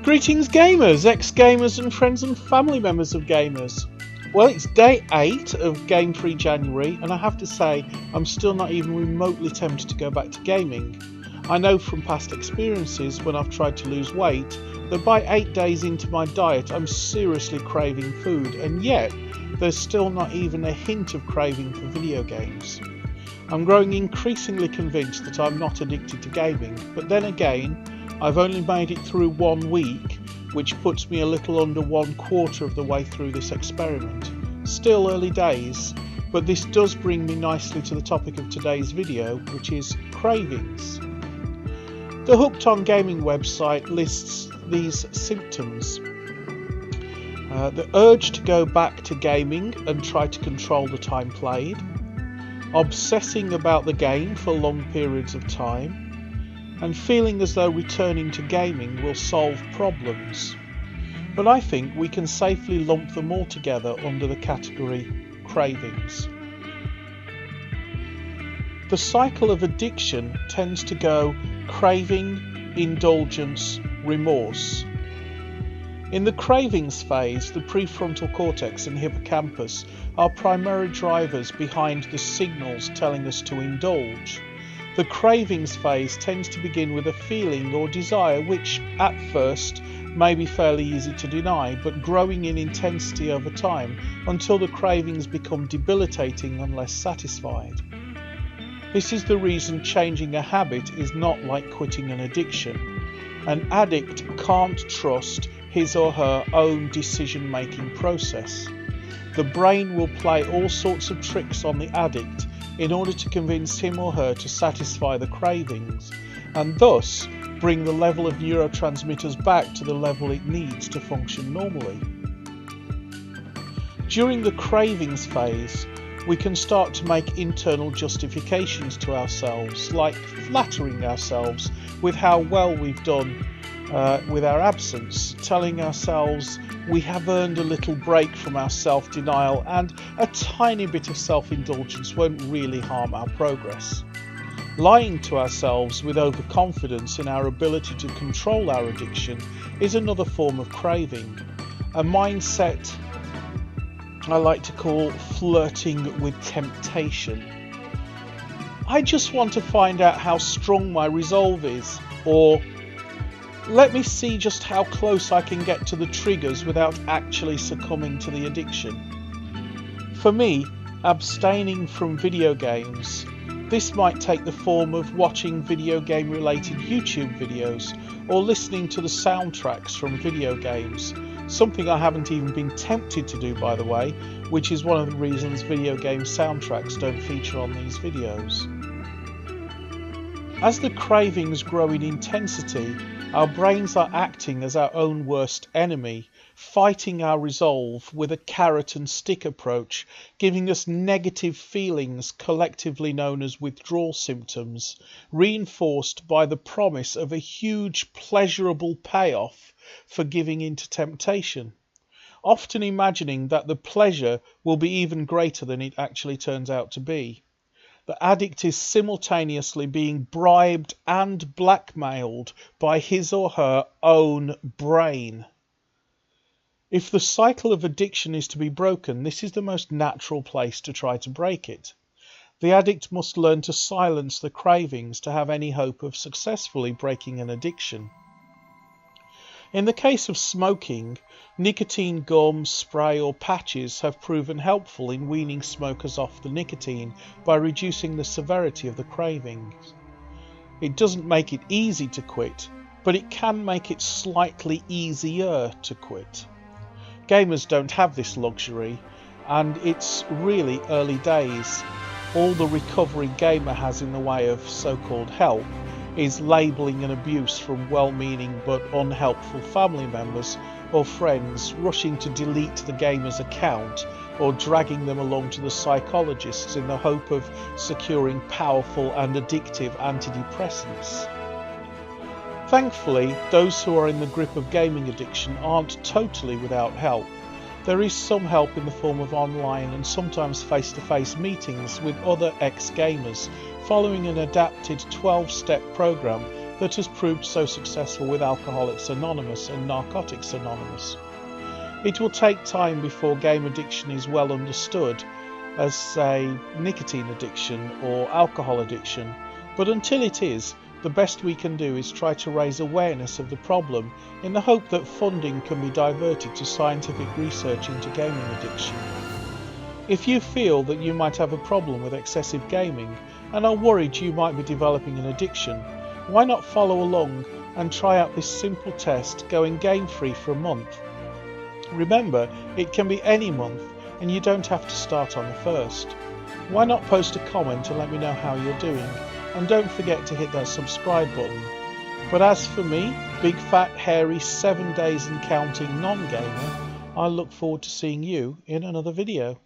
Greetings gamers, ex-gamers and friends and family members of gamers. Well, it's day 8 of Game Free January and I have to say I'm still not even remotely tempted to go back to gaming. I know from past experiences when I've tried to lose weight that by 8 days into my diet I'm seriously craving food, and yet there's still not even a hint of craving for video games. I'm growing increasingly convinced that I'm not addicted to gaming, but then again I've only made it through 1 week, which puts me a little under 1/4 of the way through this experiment. Still early days, but this does bring me nicely to the topic of today's video, which is cravings. The Hooked on Gaming website lists these symptoms. The urge to go back to gaming and try to control the time played, obsessing about the game for long periods of time, and feeling as though returning to gaming will solve problems. But I think we can safely lump them all together under the category cravings. The cycle of addiction tends to go craving, indulgence, remorse. In the cravings phase, the prefrontal cortex and hippocampus are primary drivers behind the signals telling us to indulge. The cravings phase tends to begin with a feeling or desire which, at first, may be fairly easy to deny, but growing in intensity over time until the cravings become debilitating unless satisfied. This is the reason changing a habit is not like quitting an addiction. An addict can't trust his or her own decision-making process. The brain will play all sorts of tricks on the addict in order to convince him or her to satisfy the cravings, and thus bring the level of neurotransmitters back to the level it needs to function normally. During the cravings phase, we can start to make internal justifications to ourselves, like flattering ourselves with how well we've done with our absence, telling ourselves we have earned a little break from our self-denial and a tiny bit of self-indulgence won't really harm our progress. Lying to ourselves with overconfidence in our ability to control our addiction is another form of craving, a mindset I like to call flirting with temptation. I just want to find out how strong my resolve is, or let me see just how close I can get to the triggers without actually succumbing to the addiction. For me, abstaining from video games, this might take the form of watching video game related YouTube videos or listening to the soundtracks from video games, something I haven't even been tempted to do, by the way, which is one of the reasons video game soundtracks don't feature on these videos. As the cravings grow in intensity, our brains are acting as our own worst enemy, fighting our resolve with a carrot and stick approach, giving us negative feelings collectively known as withdrawal symptoms, reinforced by the promise of a huge pleasurable payoff for giving into temptation, often imagining that the pleasure will be even greater than it actually turns out to be. The addict is simultaneously being bribed and blackmailed by his or her own brain. If the cycle of addiction is to be broken, this is the most natural place to try to break it. The addict must learn to silence the cravings to have any hope of successfully breaking an addiction. In the case of smoking, nicotine gum, spray or patches have proven helpful in weaning smokers off the nicotine by reducing the severity of the cravings. It doesn't make it easy to quit, but it can make it slightly easier to quit. Gamers don't have this luxury, and it's really early days. All the recovering gamer has in the way of so-called help is labelling and abuse from well-meaning but unhelpful family members or friends rushing to delete the gamer's account or dragging them along to the psychologists in the hope of securing powerful and addictive antidepressants. Thankfully, those who are in the grip of gaming addiction aren't totally without help. There is some help in the form of online and sometimes face-to-face meetings with other ex-gamers following an adapted 12-step program that has proved so successful with Alcoholics Anonymous and Narcotics Anonymous. It will take time before game addiction is well understood as, say, nicotine addiction or alcohol addiction, but until it is, the best we can do is try to raise awareness of the problem in the hope that funding can be diverted to scientific research into gaming addiction. If you feel that you might have a problem with excessive gaming and are worried you might be developing an addiction, why not follow along and try out this simple test going game-free for a month? Remember, it can be any month and you don't have to start on the 1st. Why not post a comment and let me know how you're doing? And don't forget to hit that subscribe button. But as for me, big fat hairy 7 days and counting non-gamer, I look forward to seeing you in another video.